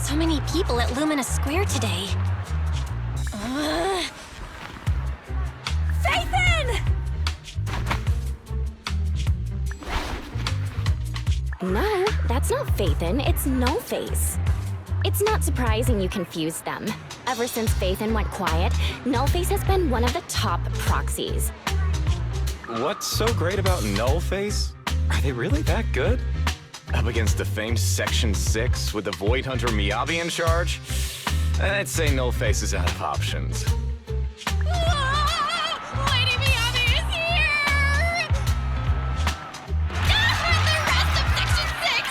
So many people at Luminous Square today. Phaethon! No, that's not Phaethon, it's Nullface. It's not surprising you confused them. Ever since Phaethon went quiet, Nullface has been one of the top proxies. What's so great about Nullface? Are they really that good? Up against the famed Section 6 with the Void Hunter Miyabi in charge? I'd say Nullface is out of options. Lady Miyabi is here! The rest of Section 6!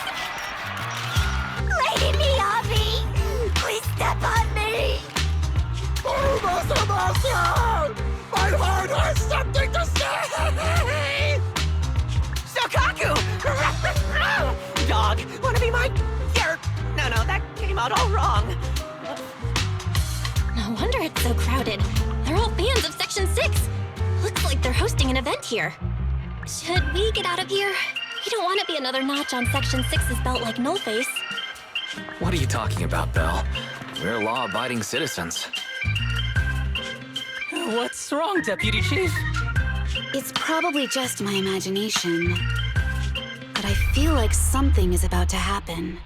Lady Miyabi! Please step on me! Oh, Master! My heart has something to say! Sokaku! Dog, wanna be my... Here! No, that came out all wrong. No wonder it's so crowded. They're all fans of Section 6. Looks like they're hosting an event here. Should we get out of here? We don't want to be another notch on Section 6's belt like Nullface. What are you talking about, Belle? We're law-abiding citizens. What's wrong, Deputy Chief? It's probably just my imagination, but I feel like something is about to happen.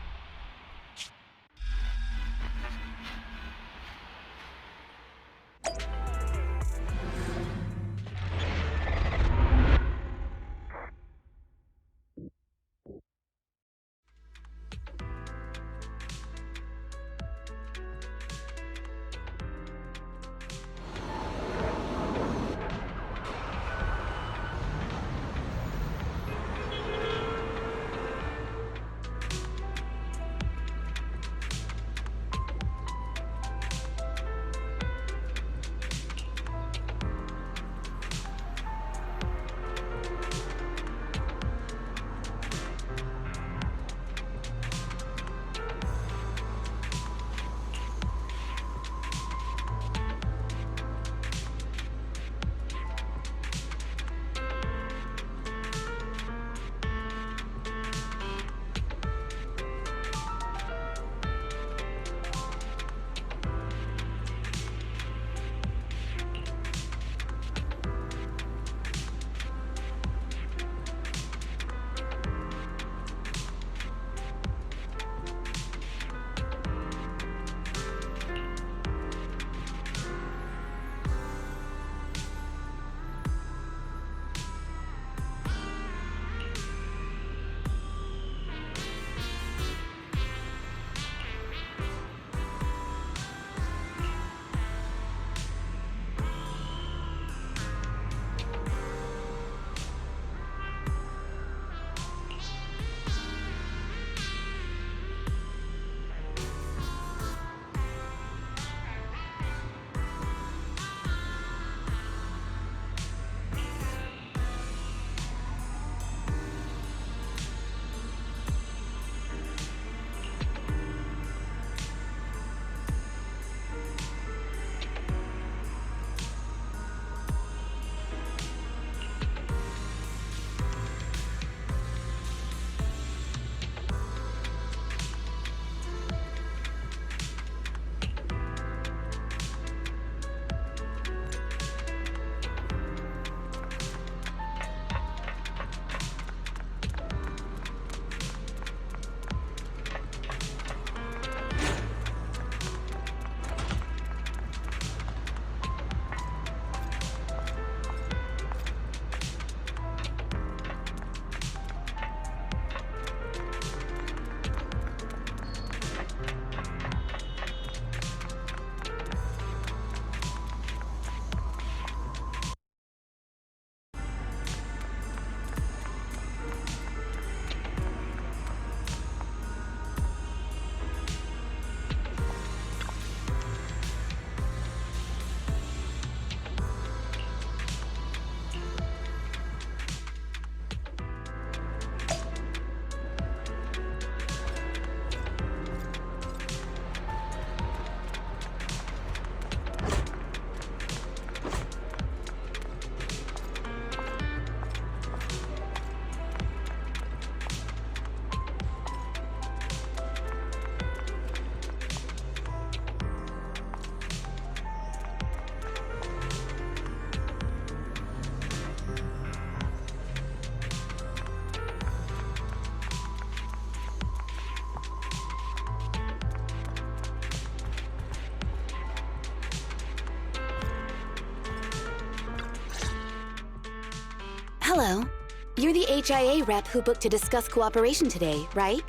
You're the HIA rep who booked to discuss cooperation today, right?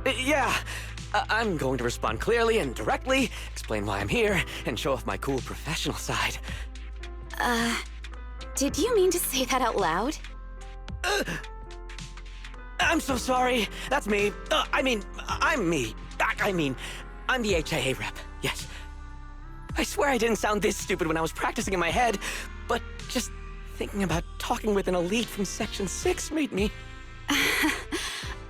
Yeah. I'm going to respond clearly and directly, explain why I'm here, and show off my cool professional side. Did you mean to say that out loud? I'm so sorry. That's me. I'm me. I'm the HIA rep. Yes. I swear I didn't sound this stupid when I was practicing in my head, but just thinking about talking with an elite from Section 6 made me...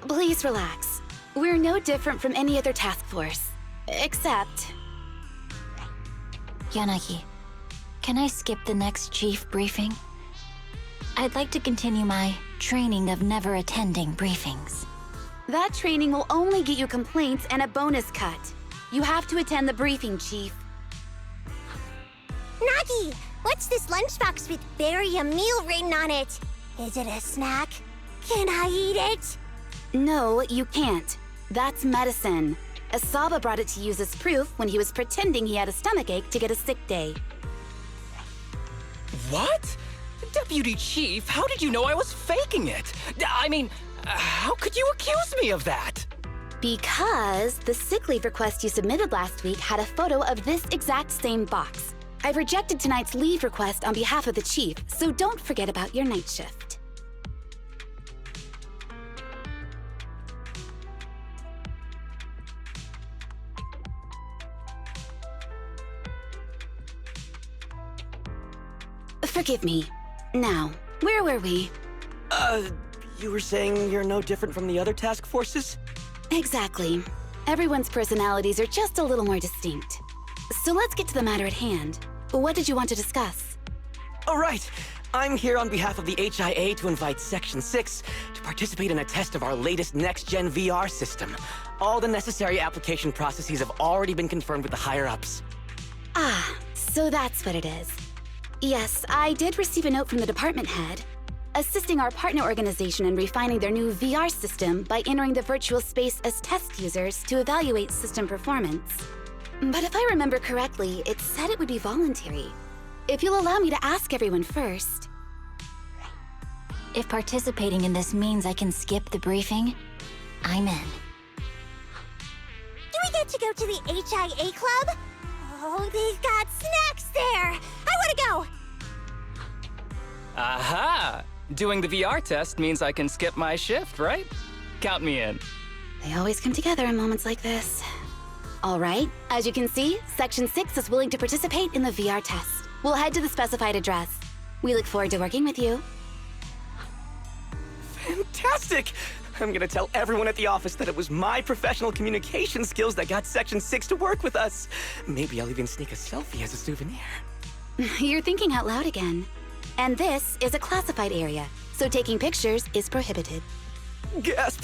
Please relax. We're no different from any other task force. Except... Yanagi, can I skip the next chief briefing? I'd like to continue my training of never attending briefings. that training will only get you complaints and a bonus cut. You have to attend the briefing, Chief. Nagi, what's this lunchbox with "berry a meal" written on it? Is it a snack? Can I eat it? No, you can't. That's medicine. Asaba brought it to use as proof when he was pretending he had a stomachache to get a sick day. What? Deputy Chief, how did you know I was faking it? I mean, how could you accuse me of that? Because the sick leave request you submitted last week had a photo of this exact same box. I've rejected tonight's leave request on behalf of the Chief, so don't forget about your night shift. Forgive me. Now, where were we? You were saying you're no different from the other task forces? Exactly. Everyone's personalities are just a little more distinct. So let's get to the matter at hand. What did you want to discuss? Oh, right. I'm here on behalf of the HIA to invite Section 6 to participate in a test of our latest next-gen VR system. All the necessary application processes have already been confirmed with the higher-ups. Ah, so that's what it is. Yes, I did receive a note from the department head, assisting our partner organization in refining their new VR system by entering the virtual space as test users to evaluate system performance. But if I remember correctly, it said it would be voluntary. If you'll allow me to ask everyone first. If participating in this means I can skip the briefing, I'm in. Do we get to go to the HIA club? Oh, they've got snacks there! I want to go! Aha! Doing the VR test means I can skip my shift, right? Count me in. They always come together in moments like this. All right, as you can see, Section 6 is willing to participate in the VR test. We'll head to the specified address. We look forward to working with you. Fantastic! I'm gonna tell everyone at the office that it was my professional communication skills that got Section 6 to work with us. Maybe I'll even sneak a selfie as a souvenir. You're thinking out loud again. And this is a classified area, so taking pictures is prohibited. Gasp!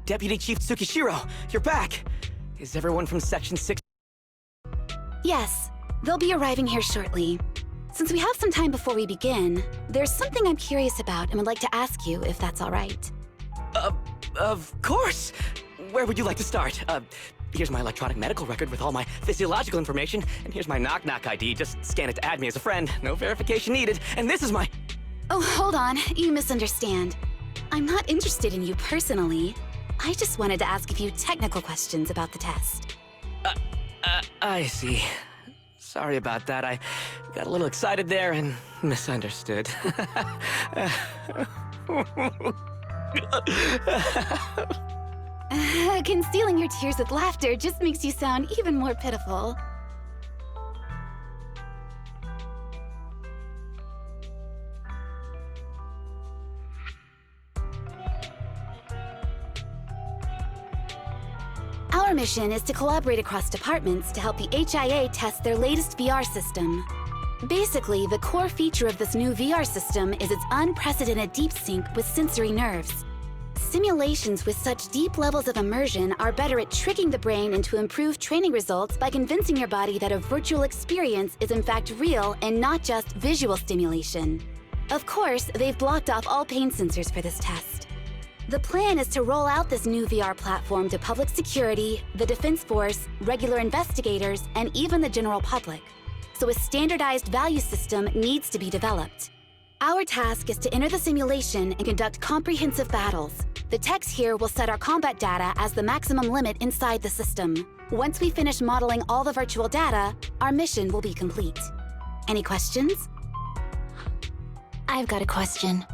Deputy Chief Tsukishiro, you're back! Is everyone from Section 6? Yes, they'll be arriving here shortly. Since we have some time before we begin, there's something I'm curious about and would like to ask you if that's all right. Of course! Where would you like to start? Here's my electronic medical record with all my physiological information, and here's my knock-knock ID. Just scan it to add me as a friend. No verification needed. And this is my... Oh, hold on. You misunderstand. I'm not interested in you personally. I just wanted to ask a few technical questions about the test. I see. Sorry about that. I got a little excited there and misunderstood. Concealing your tears with laughter just makes you sound even more pitiful. Our mission is to collaborate across departments to help the HIA test their latest VR system. Basically, the core feature of this new VR system is its unprecedented deep sync with sensory nerves. Simulations with such deep levels of immersion are better at tricking the brain into improved training results by convincing your body that a virtual experience is in fact real and not just visual stimulation. Of course, they've blocked off all pain sensors for this test. The plan is to roll out this new VR platform to public security, the Defense Force, regular investigators, and even the general public. So a standardized value system needs to be developed. Our task is to enter the simulation and conduct comprehensive battles. The techs here will set our combat data as the maximum limit inside the system. Once we finish modeling all the virtual data, our mission will be complete. Any questions? I've got a question.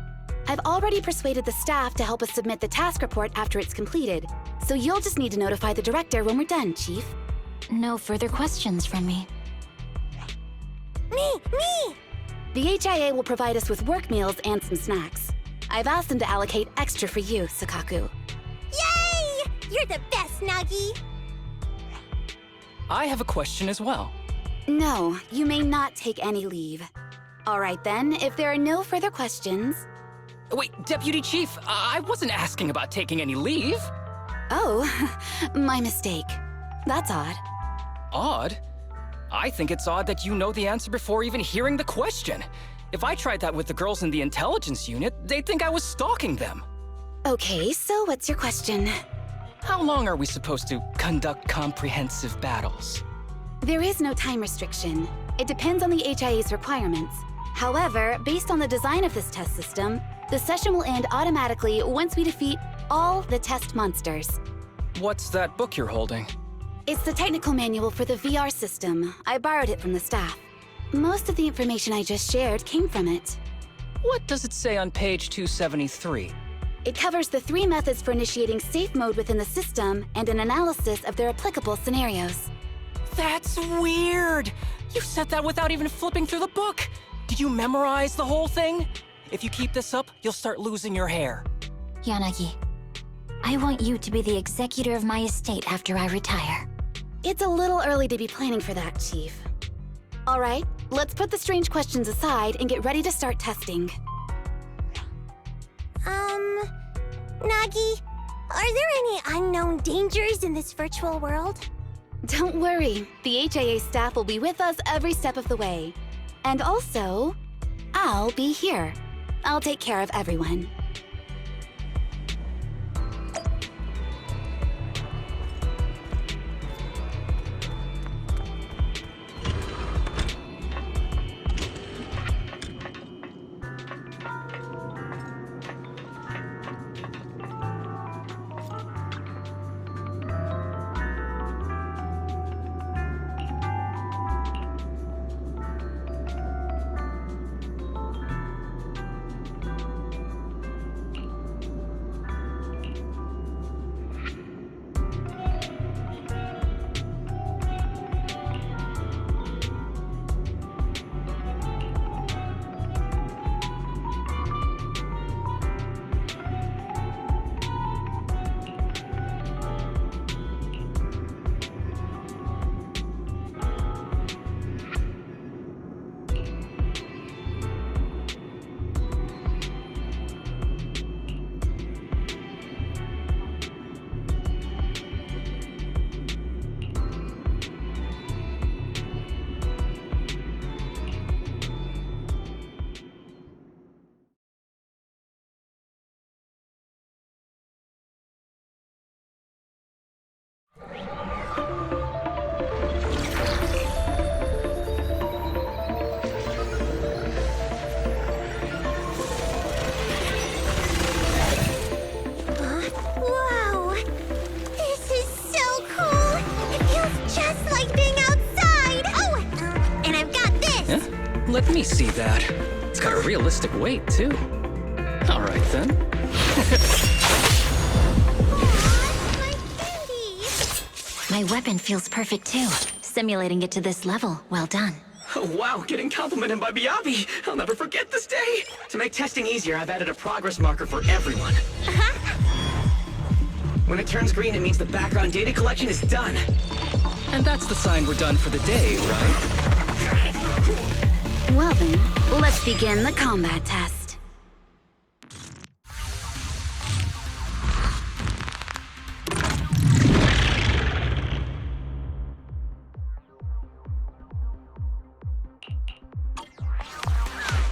I've already persuaded the staff to help us submit the task report after it's completed, so you'll just need to notify the director when we're done, Chief. No further questions from me. Me! The HIA will provide us with work meals and some snacks. I've asked them to allocate extra for you, Sakaku. Yay! You're the best, Nagi! I have a question as well. No, you may not take any leave. All right then, if there are no further questions... Wait, Deputy Chief, I wasn't asking about taking any leave. Oh, my mistake. That's odd. Odd? I think it's odd that you know the answer before even hearing the question. If I tried that with the girls in the intelligence unit, they'd think I was stalking them. Okay, so what's your question? How long are we supposed to conduct comprehensive battles? There is no time restriction. It depends on the HIA's requirements. However, based on the design of this test system, the session will end automatically once we defeat all the test monsters. What's that book you're holding? It's the technical manual for the VR system. I borrowed it from the staff. Most of the information I just shared came from it. What does it say on page 273? It covers the 3 methods for initiating safe mode within the system and an analysis of their applicable scenarios. That's weird! You said that without even flipping through the book! Did you memorize the whole thing? If you keep this up, you'll start losing your hair. Yanagi, I want you to be the executor of my estate after I retire. It's a little early to be planning for that, Chief. All right, let's put the strange questions aside and get ready to start testing. Nagi, are there any unknown dangers in this virtual world? Don't worry, the HIA staff will be with us every step of the way. And also, I'll be here. I'll take care of everyone. Let me see that. It's got a realistic weight, too. All right, then. My candy! My weapon feels perfect too. Simulating it to this level, well done. Oh, wow, getting complimented by Miyabi. I'll never forget this day. To make testing easier, I've added a progress marker for everyone. When it turns green, it means the background data collection is done. And that's the sign we're done for the day, right? Well then, let's begin the combat test.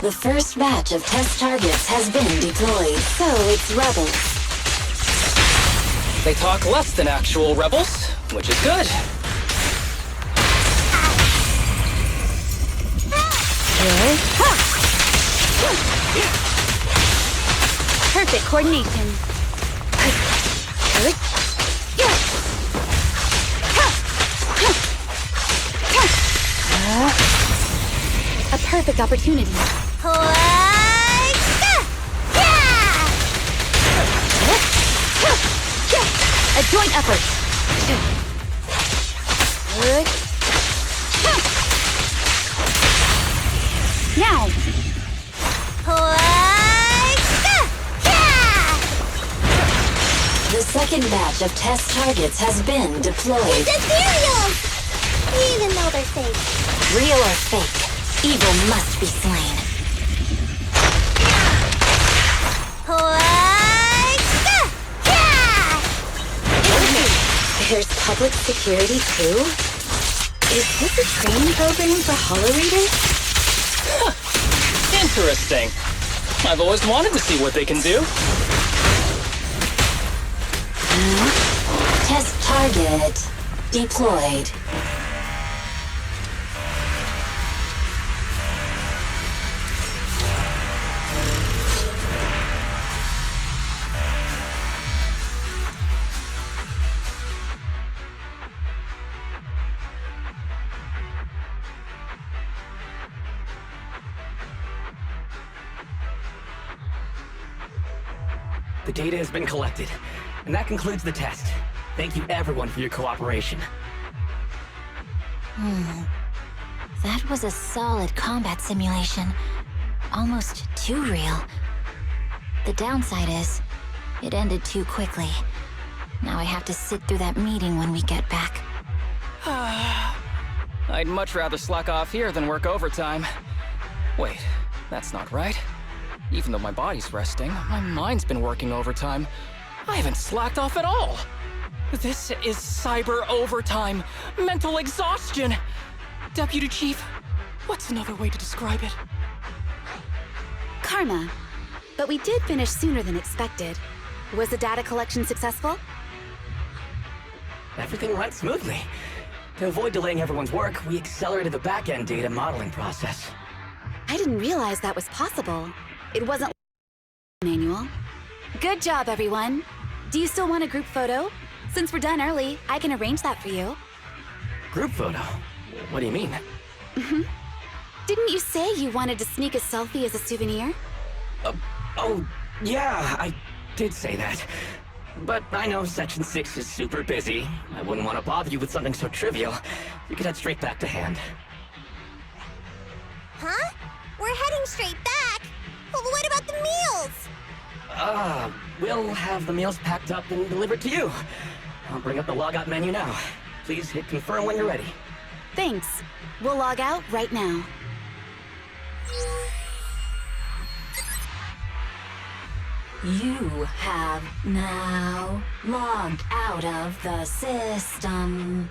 The first batch of test targets has been deployed. So it's rebels. They talk less than actual rebels, which is good. Perfect coordination. A perfect opportunity. A joint effort. Now. The second batch of test targets has been deployed. It's ethereal! Even though they're fake. Real or fake, evil must be slain. There's public security too? Is this a training program for Hollow Readers? Interesting. I've always wanted to see what they can do. Test target deployed. The data has been collected, and that concludes the test. Thank you everyone for your cooperation. That was a solid combat simulation. Almost too real. The downside is, it ended too quickly. Now I have to sit through that meeting when we get back. I'd much rather slack off here than work overtime. Wait, that's not right. Even though my body's resting, my mind's been working overtime. I haven't slacked off at all. This is cyber overtime. Mental exhaustion. Deputy Chief, what's another way to describe it? Karma. But we did finish sooner than expected. Was the data collection successful? Everything went smoothly. To avoid delaying everyone's work, we accelerated the back-end data modeling process. I didn't realize that was possible. It wasn't manual. Good job, everyone. Do you still want a group photo? Since we're done early, I can arrange that for you. Group photo? What do you mean? Didn't you say you wanted to sneak a selfie as a souvenir? Oh, yeah, I did say that. But I know Section 6 is super busy. I wouldn't want to bother you with something so trivial. You could head straight back to hand. Huh? We're heading straight back? Well, what about the meals? We'll have the meals packed up and delivered to you. I'll bring up the logout menu now. Please hit confirm when you're ready. Thanks. We'll log out right now. You have now logged out of the system.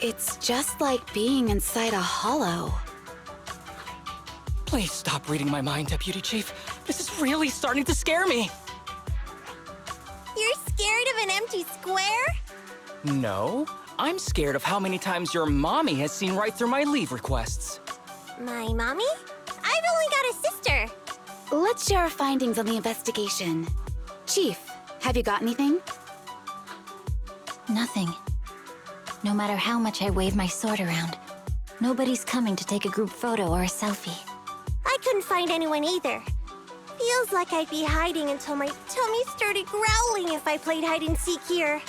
It's just like being inside a hollow. Please stop reading my mind, Deputy Chief. This is really starting to scare me. You're scared of an empty square? No, I'm scared of how many times your mommy has seen right through my leave requests. My mommy? I've only got a sister. Let's share our findings on the investigation. Chief, have you got anything? Nothing. No matter how much I wave my sword around, nobody's coming to take a group photo or a selfie. I couldn't find anyone either. Feels like I'd be hiding until my tummy started growling if I played hide and seek here.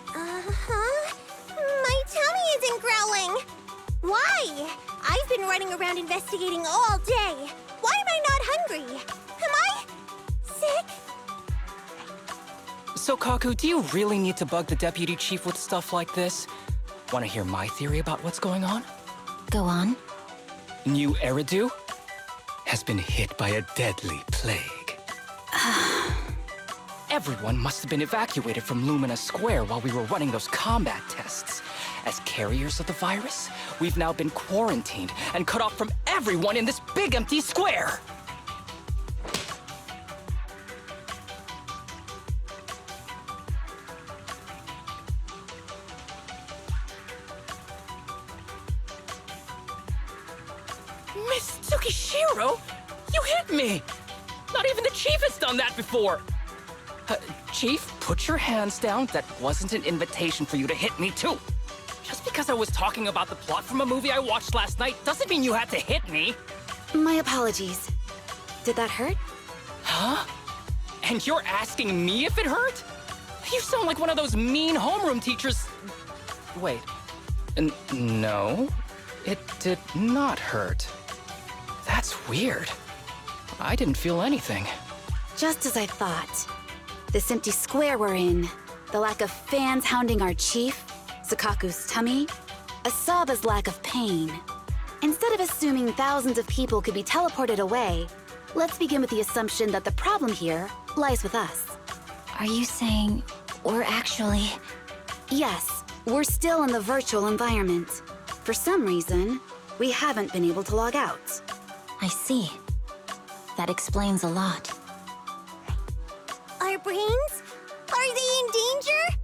Uh-huh. My tummy isn't growling. Why? I've been running around investigating all day. Why am I not hungry? Am I sick? So, Kaku, do you really need to bug the Deputy Chief with stuff like this? Want to hear my theory about what's going on? Go on. New Eridu has been hit by a deadly plague. Everyone must have been evacuated from Lumina Square while we were running those combat tests. As carriers of the virus, we've now been quarantined and cut off from everyone in this big empty square. Miss Tsukishiro, you hit me! Not even the Chief has done that before! Chief, put your hands down. That wasn't an invitation for you to hit me too. Just because I was talking about the plot from a movie I watched last night doesn't mean you had to hit me. My apologies. Did that hurt? Huh? And you're asking me if it hurt? You sound like one of those mean homeroom teachers. Wait. No, it did not hurt. That's weird. I didn't feel anything. Just as I thought. This empty square we're in, the lack of fans hounding our chief, Sukaku's tummy, Asaba's lack of pain. Instead of assuming thousands of people could be teleported away, let's begin with the assumption that the problem here lies with us. Are you saying we're actually... Yes, we're still in the virtual environment. For some reason, we haven't been able to log out. I see. That explains a lot. Our brains? Are they in danger?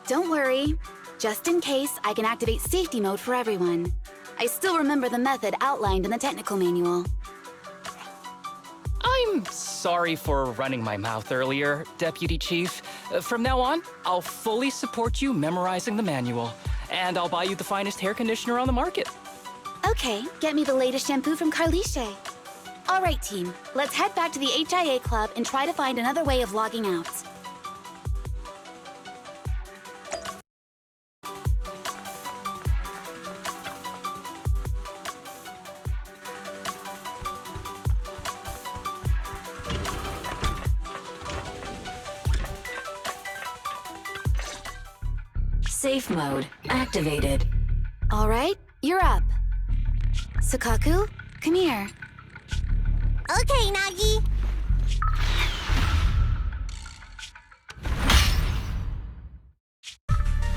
Don't worry. Just in case, I can activate safety mode for everyone. I still remember the method outlined in the technical manual. I'm sorry for running my mouth earlier, Deputy Chief. From now on, I'll fully support you memorizing the manual, and I'll buy you the finest hair conditioner on the market. Okay, get me the latest shampoo from Carliche. All right, team, let's head back to the HIA Club and try to find another way of logging out. Safe mode activated. All right, you're up. Sukaku, come here. Okay, Nagi.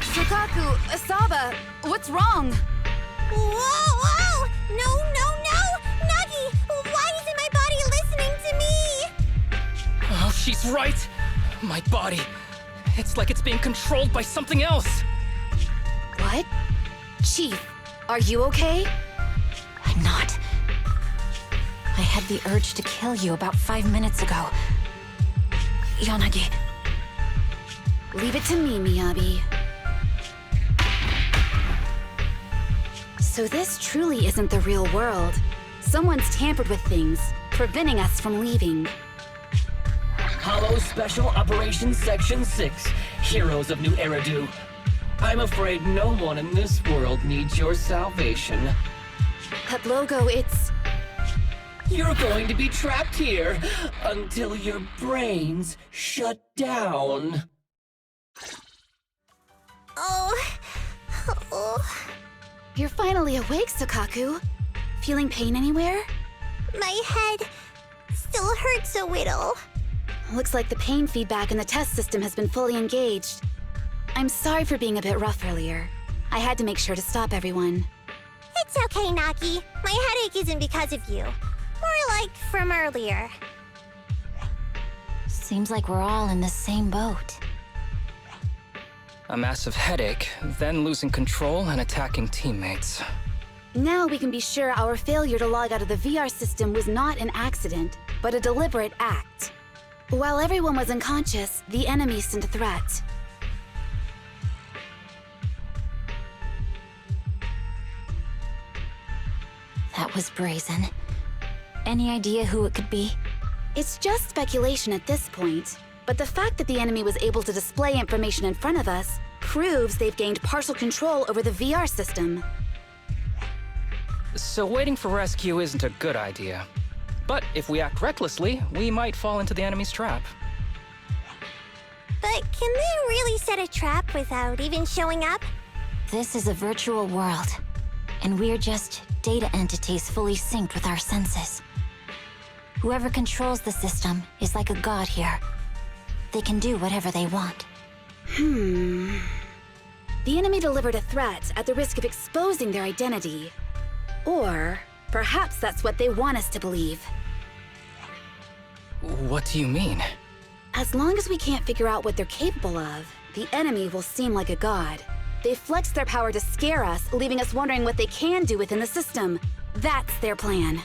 Sukaku, Asaba, what's wrong? Whoa! No! Nagi, why isn't my body listening to me? Oh, she's right. My body. It's like it's being controlled by something else. What? Chief, are you okay? I'm not. I had the urge to kill you about 5 minutes ago. Yanagi. Leave it to me, Miyabi. So this truly isn't the real world. Someone's tampered with things, preventing us from leaving. Hollow Special Operations Section 6, Heroes of New Eridu. I'm afraid no one in this world needs your salvation. That logo, it's... You're going to be trapped here until your brains shut down. Oh. You're finally awake, Sukaku. Feeling pain anywhere? My head still hurts a little. Looks like the pain feedback in the test system has been fully engaged. I'm sorry for being a bit rough earlier. I had to make sure to stop everyone. It's okay, Nagi. My headache isn't because of you. More like from earlier. Seems like we're all in the same boat. A massive headache, then losing control and attacking teammates. Now we can be sure our failure to log out of the VR system was not an accident, but a deliberate act. While everyone was unconscious, the enemy sent a threat. That was brazen. Any idea who it could be? It's just speculation at this point, but the fact that the enemy was able to display information in front of us proves they've gained partial control over the VR system. So waiting for rescue isn't a good idea. But if we act recklessly, we might fall into the enemy's trap. But can they really set a trap without even showing up? This is a virtual world, and we're just data entities fully synced with our senses. Whoever controls the system is like a god here. They can do whatever they want. The enemy delivered a threat at the risk of exposing their identity. Or perhaps that's what they want us to believe. What do you mean? As long as we can't figure out what they're capable of, the enemy will seem like a god. They flex their power to scare us, leaving us wondering what they can do within the system. That's their plan.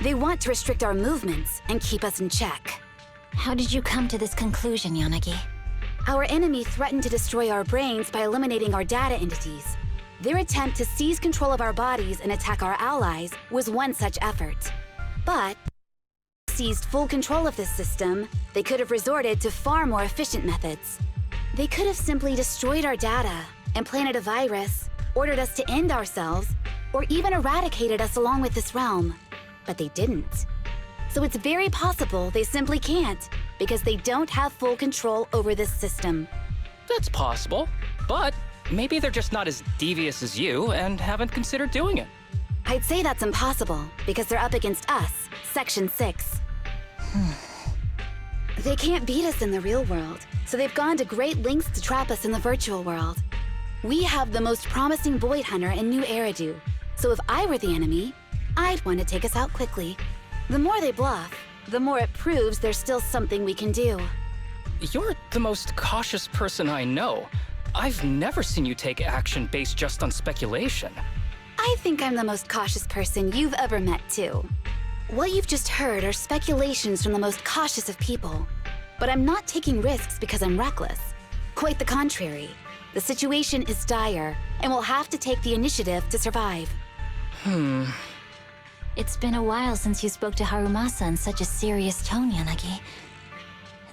They want to restrict our movements and keep us in check. How did you come to this conclusion, Yanagi? Our enemy threatened to destroy our brains by eliminating our data entities. Their attempt to seize control of our bodies and attack our allies was one such effort. But if they seized full control of this system, they could have resorted to far more efficient methods. They could have simply destroyed our data, implanted a virus, ordered us to end ourselves, or even eradicated us along with this realm. But they didn't. So it's very possible they simply can't, because they don't have full control over this system. That's possible, but maybe they're just not as devious as you and haven't considered doing it. I'd say that's impossible, because they're up against us, Section 6. They can't beat us in the real world, so they've gone to great lengths to trap us in the virtual world. We have the most promising Void Hunter in New Eridu, so if I were the enemy, I'd want to take us out quickly. The more they bluff, the more it proves there's still something we can do. You're the most cautious person I know. I've never seen you take action based just on speculation. I think I'm the most cautious person you've ever met, too. What you've just heard are speculations from the most cautious of people. But I'm not taking risks because I'm reckless. Quite the contrary. The situation is dire, and we'll have to take the initiative to survive. It's been a while since you spoke to Harumasa in such a serious tone, Yanagi.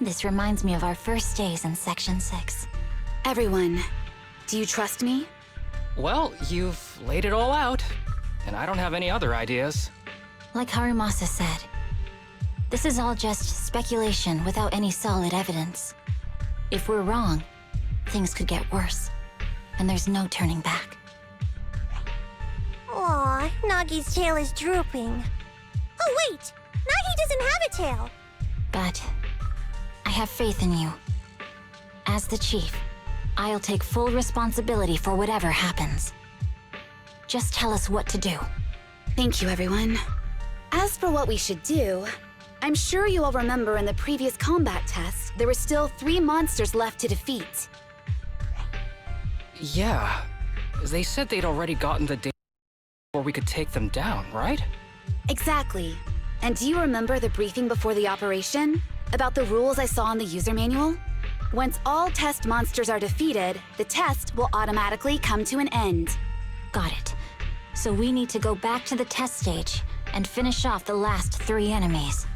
This reminds me of our first days in Section 6. Everyone, do you trust me? Well, you've laid it all out, and I don't have any other ideas. Like Harumasa said, this is all just speculation without any solid evidence. If we're wrong, things could get worse, and there's no turning back. Aw, Nagi's tail is drooping. Oh wait! Nagi doesn't have a tail! But I have faith in you. As the chief, I'll take full responsibility for whatever happens. Just tell us what to do. Thank you, everyone. As for what we should do, I'm sure you all remember in the previous combat test, there were still 3 monsters left to defeat. Yeah, they said they'd already gotten the data before we could take them down, right? Exactly. And do you remember the briefing before the operation? About the rules I saw in the user manual? Once all test monsters are defeated, the test will automatically come to an end. Got it. So we need to go back to the test stage and finish off the last 3 enemies.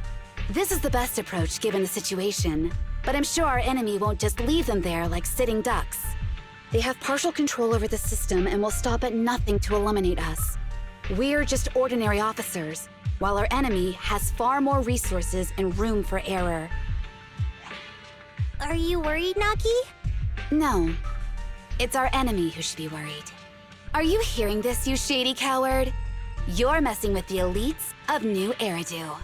This is the best approach given the situation, but I'm sure our enemy won't just leave them there like sitting ducks. They have partial control over the system and will stop at nothing to eliminate us. We're just ordinary officers, while our enemy has far more resources and room for error. Are you worried, Nagi? No. It's our enemy who should be worried. Are you hearing this, you shady coward? You're messing with the elites of New Eridu.